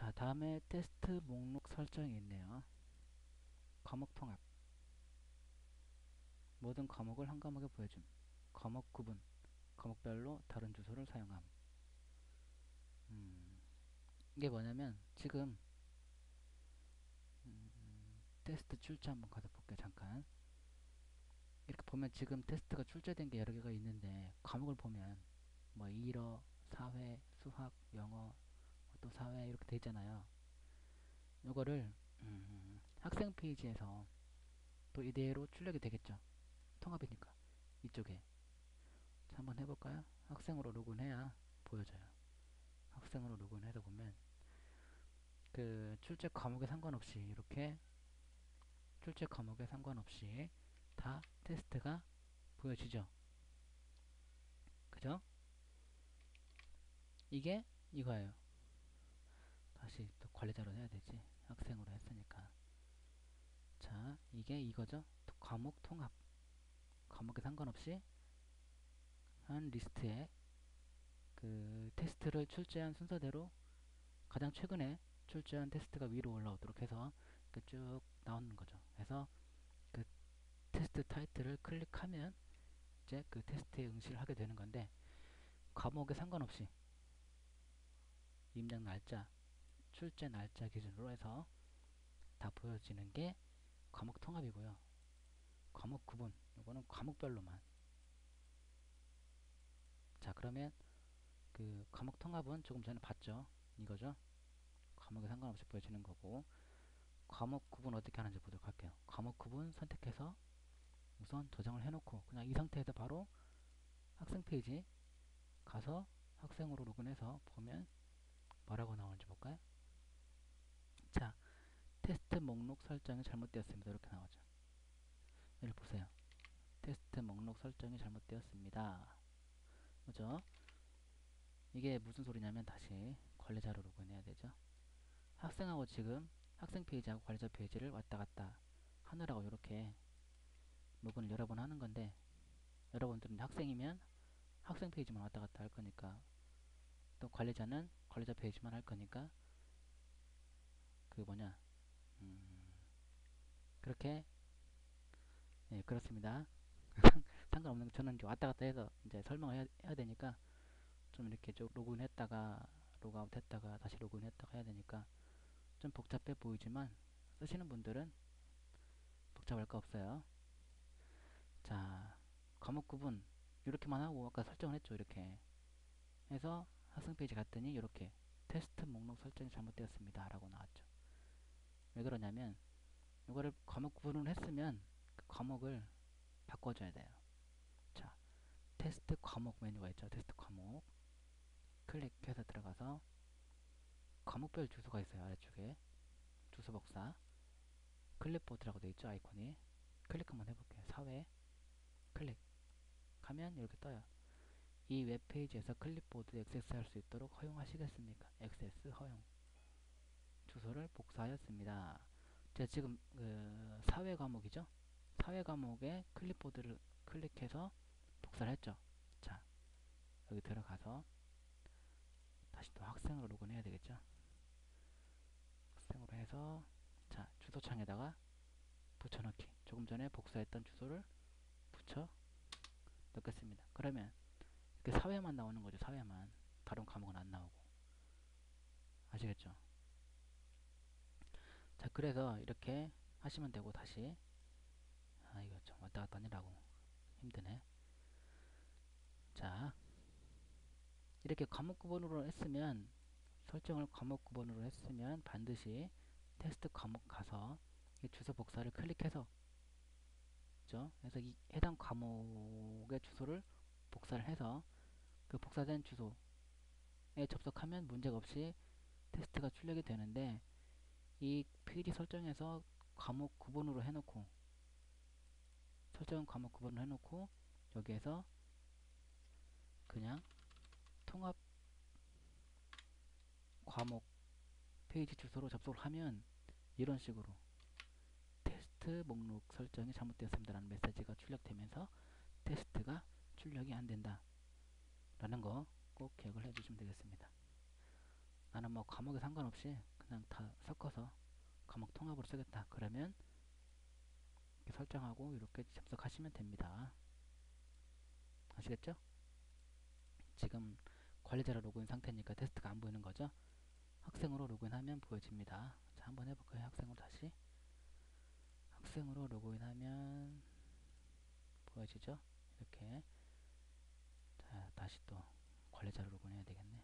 자, 다음에 테스트 목록 설정이 있네요. 과목 통합. 모든 과목을 한 과목에 보여줌. 과목 구분. 과목별로 다른 주소를 사용함. 이게 뭐냐면 지금 테스트 출제 한번 가서 볼게요. 잠깐. 이렇게 보면 지금 테스트가 출제된 게 여러 개가 있는데 과목을 보면 뭐 일어, 사회, 수학, 영어, 또 사회 이렇게 돼 있잖아요. 이거를 학생 페이지에서 또 이대로 출력이 되겠죠. 통합이니까 이쪽에. 자, 한번 해볼까요? 학생으로 로그인해야 보여져요. 학생으로 로그인해서 보면 그 출제 과목에 상관없이 이렇게 출제 과목에 상관없이 다 테스트가 보여지죠. 그죠? 이게 이거예요. 다시 또 관리자로 해야 되지. 학생으로 했으니까. 자, 이게 이거죠. 과목 통합. 과목에 상관없이 한 리스트에 그 테스트를 출제한 순서대로 가장 최근에 출제한 테스트가 위로 올라오도록 해서 쭉 나오는 거죠. 그래서 그 테스트 타이틀을 클릭하면 이제 그 테스트에 응시를 하게 되는 건데 과목에 상관없이 임장 날짜, 출제 날짜 기준으로 해서 다 보여지는 게 과목 통합이고요. 과목 구분, 이거는 과목별로만. 자, 그러면 그 과목 통합은 조금 전에 봤죠. 이거죠. 과목에 상관없이 보여지는 거고 과목 구분 어떻게 하는지 보도록 할게요. 과목 구분 선택해서 우선 저장을 해놓고 그냥 이 상태에서 바로 학생 페이지 가서 학생으로 로그인해서 보면 뭐라고 나오는지 볼까요? 자, 테스트 목록 설정이 잘못되었습니다. 이렇게 나오죠. 여기 보세요. 테스트 목록 설정이 잘못되었습니다. 그죠? 이게 무슨 소리냐면 다시 관리자로 로그인해야 되죠. 학생하고 지금 학생 페이지하고 관리자 페이지를 왔다 갔다 하느라고 이렇게 로그인을 여러 번 하는 건데 여러분들은 학생이면 학생 페이지만 왔다 갔다 할 거니까 또 관리자는 관리자 페이지만 할 거니까 그 뭐냐 그렇게 예, 그렇습니다. 상관없는 게 저는 이제 왔다 갔다 해서 이제 설명을 해야 되니까 좀 이렇게 좀 로그인 했다가 로그아웃 했다가 다시 로그인 했다가 해야 되니까 좀 복잡해 보이지만 쓰시는 분들은 복잡할 거 없어요. 자, 과목 구분 이렇게만 하고 아까 설정을 했죠. 이렇게 해서 학생 페이지 갔더니 이렇게 테스트 목록 설정이 잘못되었습니다 라고 나왔죠. 왜 그러냐면 이거를 과목 구분을 했으면 그 과목을 바꿔줘야 돼요. 자, 테스트 과목 메뉴가 있죠. 테스트 과목 클릭해서 들어가서 과목별 주소가 있어요. 아래쪽에 주소 복사 클립보드라고 되어 있죠. 아이콘이 클릭 한번 해볼게요. 사회 클릭하면 이렇게 떠요. 이 웹페이지에서 클립보드 액세스할 수 있도록 허용하시겠습니까? 액세스 허용. 주소를 복사하였습니다. 제가 지금 그 사회 과목이죠. 사회 과목에 클립보드를 클릭해서 복사를 했죠. 자, 여기 들어가서 다시 또 학생으로 로그인해야 되겠죠. 학생으로 해서 자, 주소창에다가 붙여넣기. 조금 전에 복사했던 주소를 붙여 넣겠습니다. 그러면 이렇게 사회만 나오는 거죠. 사회만. 다른 과목은 안 나오고. 아시겠죠? 자, 그래서 이렇게 하시면 되고 다시 이거 좀 왔다 갔다 하느라고 힘드네. 자, 이렇게 과목 구분으로 했으면 설정을 과목 구분으로 했으면 반드시 테스트 과목 가서 이 주소 복사를 클릭해서 그죠? 그래서 이 해당 과목의 주소를 복사를 해서 그 복사된 주소에 접속하면 문제가 없이 테스트가 출력이 되는데 이 페이지 설정에서 과목 구분으로 해놓고 설정 과목 구분을 해놓고 여기에서 그냥 통합 과목 페이지 주소로 접속을 하면 이런 식으로 테스트 목록 설정이 잘못되었습니다 라는 메시지가 출력되면서 테스트가 출력이 안 된다 라는 거 꼭 기억을 해 주시면 되겠습니다. 나는 뭐 과목에 상관없이 그냥 다 섞어서 과목 통합으로 쓰겠다. 그러면 이렇게 설정하고 이렇게 접속하시면 됩니다. 아시겠죠? 지금 관리자로 로그인 상태니까 테스트가 안 보이는 거죠. 학생으로 로그인하면 보여집니다. 자, 한번 해볼까요? 학생으로 다시. 학생으로 로그인하면 보여지죠? 이렇게. 자, 다시 또 관리자로 로그인해야 되겠네.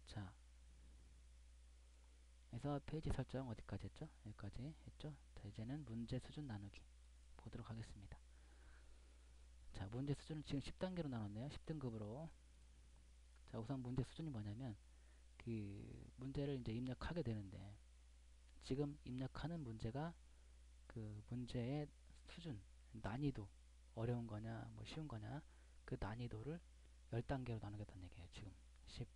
자, 그래서 페이지 설정 어디까지 했죠? 여기까지 했죠? 자, 이제는 문제 수준 나누기 보도록 하겠습니다. 자, 문제 수준을 지금 10단계로 나눴네요. 10등급으로. 자, 우선 문제 수준이 뭐냐면 그 문제를 이제 입력하게 되는데 지금 입력하는 문제가 그 문제의 수준, 난이도, 어려운 거냐, 뭐 쉬운 거냐, 그 난이도를 10단계로 나누겠다는 얘기예요. 지금 10.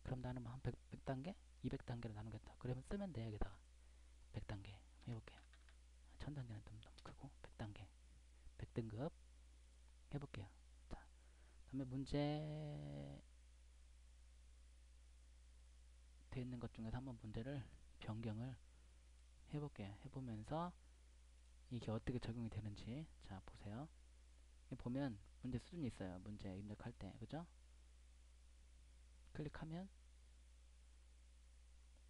그럼 나는 한 100단계? 200단계로 나누겠다. 그러면 쓰면 돼, 여기다가. 100단계. 해볼게요. 1000단계는 좀 너무 크고, 100단계. 100등급. 해볼게요. 자, 다음에 문제 돼 있는 것 중에서 한번 문제를 변경을 해볼게요. 해보면서 이게 어떻게 적용이 되는지. 자, 보세요. 보면 문제 수준이 있어요. 문제 입력할 때. 그죠? 클릭하면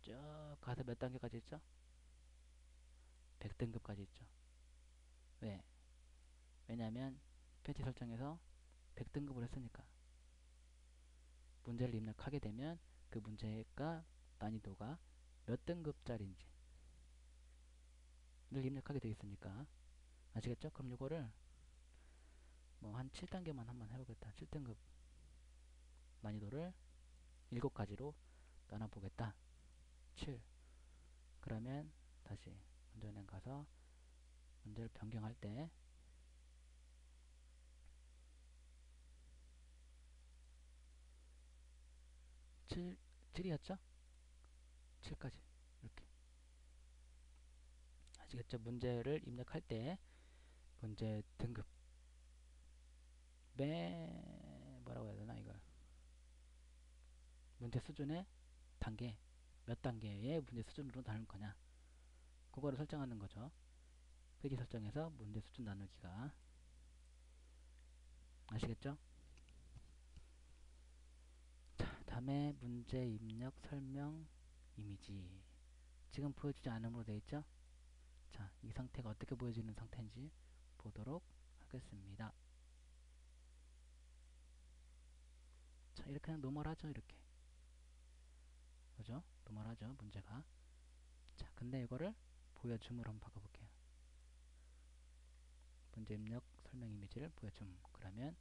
쭉 가서 몇 단계까지 있죠? 100등급까지 있죠. 왜? 왜냐면 패치 설정에서 100등급을 했으니까 문제를 입력하게 되면 그 문제가 난이도가 몇 등급짜리인지 를 입력하게 되어 있으니까 아시겠죠? 그럼 이거를 뭐 한 7단계만 한번 해보겠다. 7등급 난이도를 7가지로 나눠보겠다. 7. 그러면 다시 문제은행 가서 문제를 변경할 때 7이었죠? 7까지 이렇게 아시겠죠? 문제를 입력할 때 문제 등급 뭐라고 해야 되나 이걸 문제 수준의 단계 몇 단계의 문제 수준으로 나눌 거냐 그거를 설정하는 거죠. 페이지 설정에서 문제 수준 나누기가 아시겠죠? 자, 다음에 문제 입력 설명 이미지 지금 보여주지 않음으로 되어 있죠? 자, 이 상태가 어떻게 보여지는 상태인지 보도록 하겠습니다. 자, 이렇게 그냥 노멀하죠, 이렇게. 그죠? 노멀하죠, 문제가. 자, 근데 이거를 보여줌으로 한번 바꿔볼게요. 문제 입력 설명 이미지를 보여줌. 그러면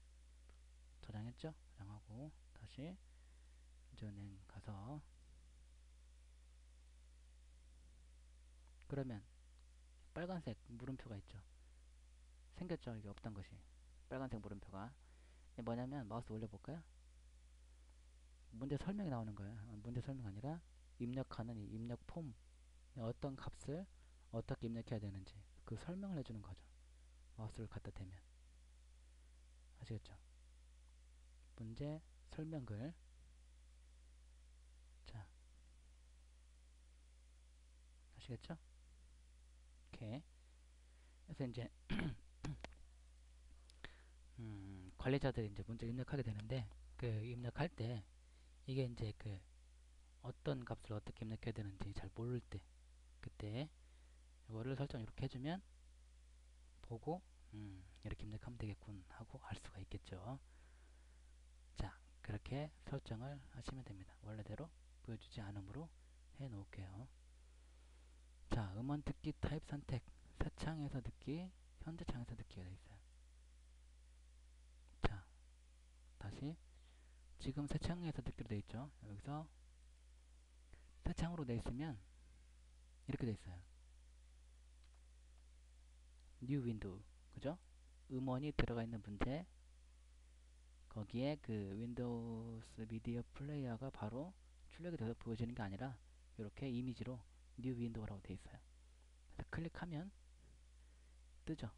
저장했죠? 저장하고 다시 문제은행 가서 그러면 빨간색 물음표가 있죠. 생겼죠? 이게 없던 것이. 빨간색 물음표가. 이게 뭐냐면 마우스 올려볼까요? 문제 설명이 나오는 거예요. 문제 설명 아니라 입력하는 이 입력 폼 어떤 값을 어떻게 입력해야 되는지 그 설명을 해주는 거죠. 마우스를 갖다 대면 아시겠죠? 문제 설명글 자 아시겠죠? 이렇게 그래서 이제 관리자들이 이제 문제 입력하게 되는데 그 입력할 때 이게 이제 그 어떤 값을 어떻게 입력해야 되는지 잘 모를 때 그때 이거를 설정 이렇게 해주면 보고 이렇게 입력하면 되겠군 하고 알 수가 있겠죠. 자 그렇게 설정을 하시면 됩니다. 원래대로 보여주지 않음으로 해 놓을게요. 자 음원 듣기 타입 선택 새 창에서 듣기 현재 창에서 듣기가 되어 있어요. 자 다시 지금 새 창에서 듣기로 되어 있죠. 여기서 새 창으로 되어 있으면 이렇게 되어 있어요. 뉴 윈도우 그죠? 음원이 들어가 있는 문제 거기에 그 윈도우스 미디어 플레이어가 바로 출력이 돼서 보여지는 게 아니라 이렇게 이미지로 뉴 윈도우라고 되어 있어요. 그래서 클릭하면 뜨죠.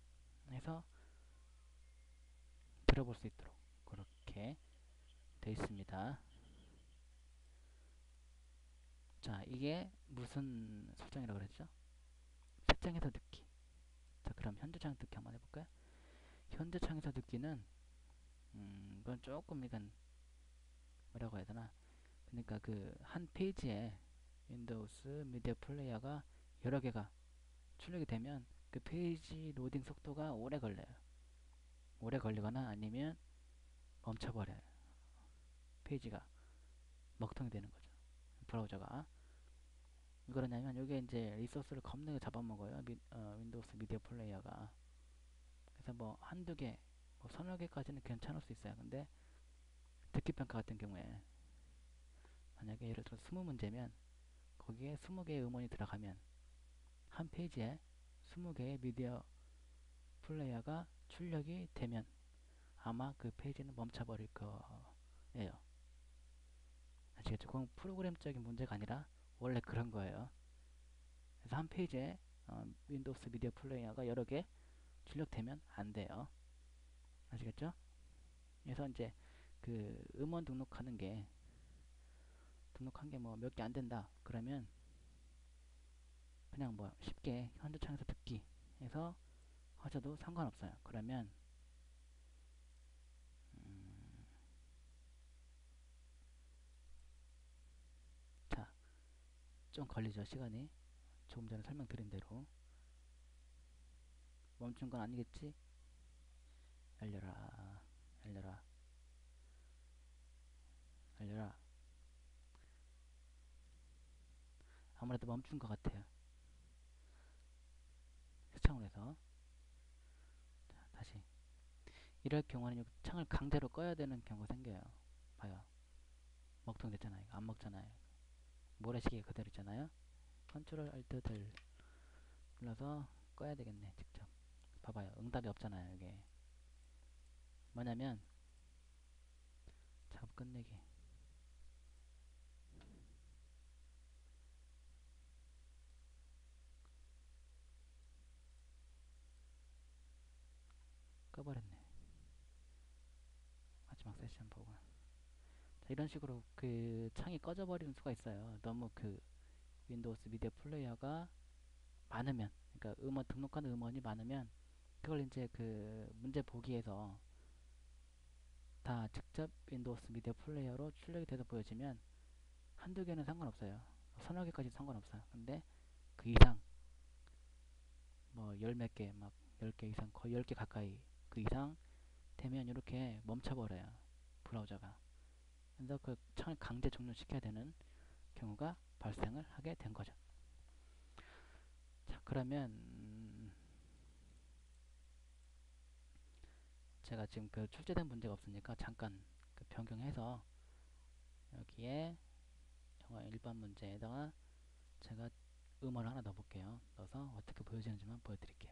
그래서 들어볼 수 있도록 그렇게 되어 있습니다. 자, 이게 무슨 설정이라고 그랬죠? 설정에서 듣기. 자, 그럼 현재창 듣기 한번 해볼까요? 현재창에서 듣기는 이건 조금 이건 뭐라고 해야 되나? 그러니까 그 한 페이지에 윈도우스 미디어 플레이어가 여러 개가 출력이 되면 그 페이지 로딩 속도가 오래 걸려요. 오래 걸리거나 아니면 멈춰버려요. 페이지가 먹통이 되는 거죠. 브라우저가. 왜 그러냐면 이게 이제 리소스를 겁나게 잡아먹어요. 윈도우스 미디어 플레이어가. 그래서 뭐 한두 개, 뭐 서너 개까지는 괜찮을 수 있어요. 근데 듣기 평가 같은 경우에 만약에 예를 들어 20문제면 거기에 20개의 음원이 들어가면 한 페이지에 20개의 미디어 플레이어가 출력이 되면 아마 그 페이지는 멈춰버릴 거예요. 아시겠죠? 그건 프로그램적인 문제가 아니라 원래 그런 거예요. 그래서 한 페이지에 윈도우스 미디어 플레이어가 여러 개 출력되면 안 돼요. 아시겠죠? 그래서 이제 그 음원 등록하는 게 등록한 게 뭐 몇 개 안 된다. 그러면 그냥 뭐 쉽게 현재창에서 듣기 해서 하셔도 상관없어요. 그러면 음, 자, 좀 걸리죠 시간이. 조금 전에 설명드린 대로 멈춘 건 아니겠지? 열려라, 열려라, 열려라. 아무래도 멈춘 것 같아요. 시청을 해서 다시 이럴 경우는 창을 강제로 꺼야 되는 경우가 생겨요. 봐요. 먹통 됐잖아요. 안 먹잖아요. 모래시계가 그대로 있잖아요. 컨트롤 알트 들 눌러서 꺼야 되겠네. 직접. 봐봐요. 응답이 없잖아요. 이게 뭐냐면 작업 끝내기. 꺼버렸네. 마지막 세션 보고. 자, 이런 식으로 그 창이 꺼져 버리는 수가 있어요. 너무 그 윈도우스 미디어 플레이어가 많으면, 그러니까 음원 등록하는 음원이 많으면 그걸 이제 그 문제 보기에서 다 직접 윈도우스 미디어 플레이어로 출력이 돼서 보여지면 한두 개는 상관없어요. 서너 개까지 상관없어요. 근데 그 이상 뭐 열 몇 개, 막 10개 이상, 거의 10개 가까이 그 이상 되면 이렇게 멈춰버려요. 브라우저가. 그래서 그 창을 강제 종료시켜야 되는 경우가 발생을 하게 된 거죠. 자, 그러면 제가 지금 그 출제된 문제가 없으니까 잠깐 그 변경해서 여기에 영어 일반 문제에다가 제가 음원을 하나 넣어볼게요. 넣어서 어떻게 보여지는지만 보여드릴게요.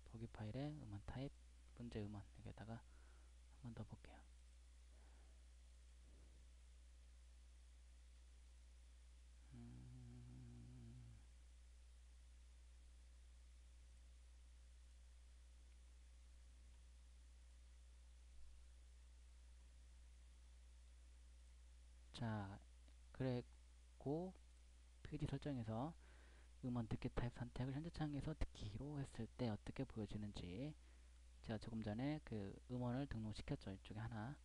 보기 파일에 음원 타입, 문제 음원 여기에다가 한번 넣어볼게요. 음, 자, 그랬고 페이지 설정에서 음원 듣기 타입 선택을 현재 창에서 듣기로 했을 때 어떻게 보여지는지 제가 조금 전에 그 음원을 등록시켰죠. 이쪽에 하나.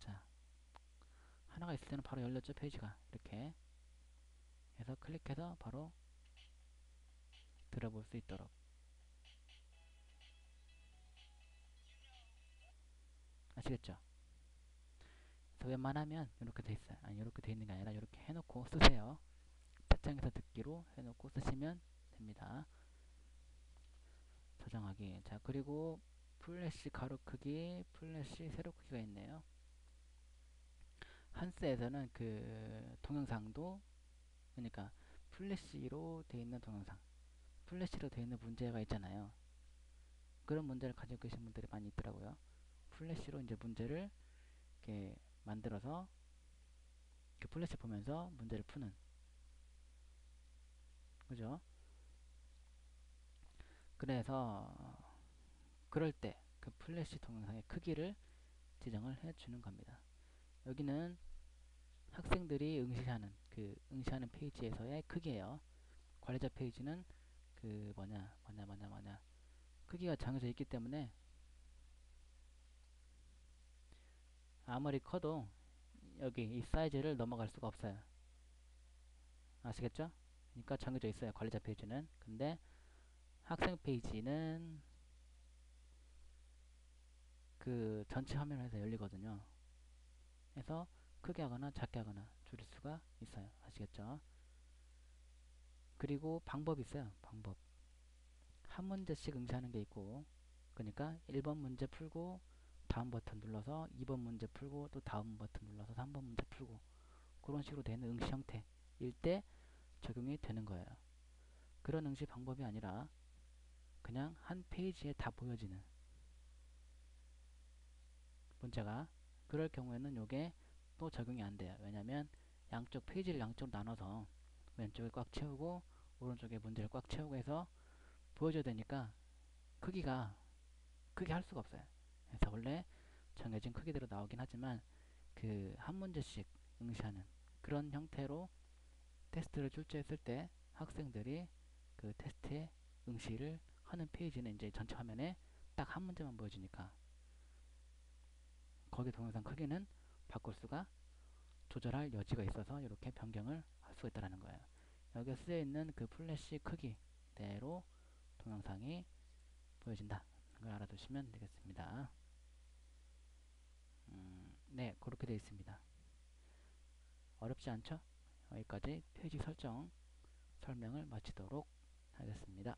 자, 하나가 있을 때는 바로 열렸죠. 페이지가 이렇게 해서 클릭해서 바로 들어볼 수 있도록. 아시겠죠? 그래서 웬만하면 이렇게 돼 있어요. 아니 이렇게 돼 있는 게 아니라 이렇게 해놓고 쓰세요. 책장에서 듣기로 해놓고 쓰시면 됩니다. 저장하기. 자, 그리고 플래시 가로 크기, 플래시 세로 크기가 있네요. 한스에서는 그 동영상도, 그러니까 플래시로 되어 있는 동영상, 플래시로 되어 있는 문제가 있잖아요. 그런 문제를 가지고 계신 분들이 많이 있더라고요. 플래시로 이제 문제를 이렇게 만들어서 그 플래시 보면서 문제를 푸는, 그죠? 그래서 그럴 때 그 플래시 동영상의 크기를 지정을 해 주는 겁니다. 여기는 학생들이 응시하는 페이지에서의 크기예요. 관리자 페이지는 크기가 정해져 있기 때문에 아무리 커도 여기 이 사이즈를 넘어갈 수가 없어요. 아시겠죠? 그러니까 정해져 있어요. 관리자 페이지는. 근데 학생 페이지는 그 전체 화면에서 열리거든요. 그래서 크게 하거나 작게 하거나 줄일 수가 있어요. 아시겠죠? 그리고 방법이 있어요. 방법. 한 문제씩 응시하는 게 있고, 그러니까 1번 문제 풀고 다음 버튼 눌러서 2번 문제 풀고 또 다음 버튼 눌러서 3번 문제 풀고 그런 식으로 되는 응시 형태일 때 적용이 되는 거예요. 그런 응시 방법이 아니라 그냥 한 페이지에 다 보여지는 문제가, 그럴 경우에는 요게 또 적용이 안 돼요. 왜냐면 양쪽 페이지를 양쪽으로 나눠서 왼쪽에 꽉 채우고 오른쪽에 문제를 꽉 채우고 해서 보여줘야 되니까 크기가 크게 할 수가 없어요. 그래서 원래 정해진 크기대로 나오긴 하지만 그 한 문제씩 응시하는 그런 형태로 테스트를 출제했을 때 학생들이 그 테스트에 응시를 하는 페이지는 이제 전체 화면에 딱 한 문제만 보여지니까 거기 동영상 크기는 바꿀 수가, 조절할 여지가 있어서 이렇게 변경을 할 수가 있다는 거예요. 여기에 쓰여 있는 그 플래시 크기대로 동영상이 보여진다. 걸 알아두시면 되겠습니다. 네, 그렇게 되어 있습니다. 어렵지 않죠? 여기까지 페이지 설정 설명을 마치도록 하겠습니다.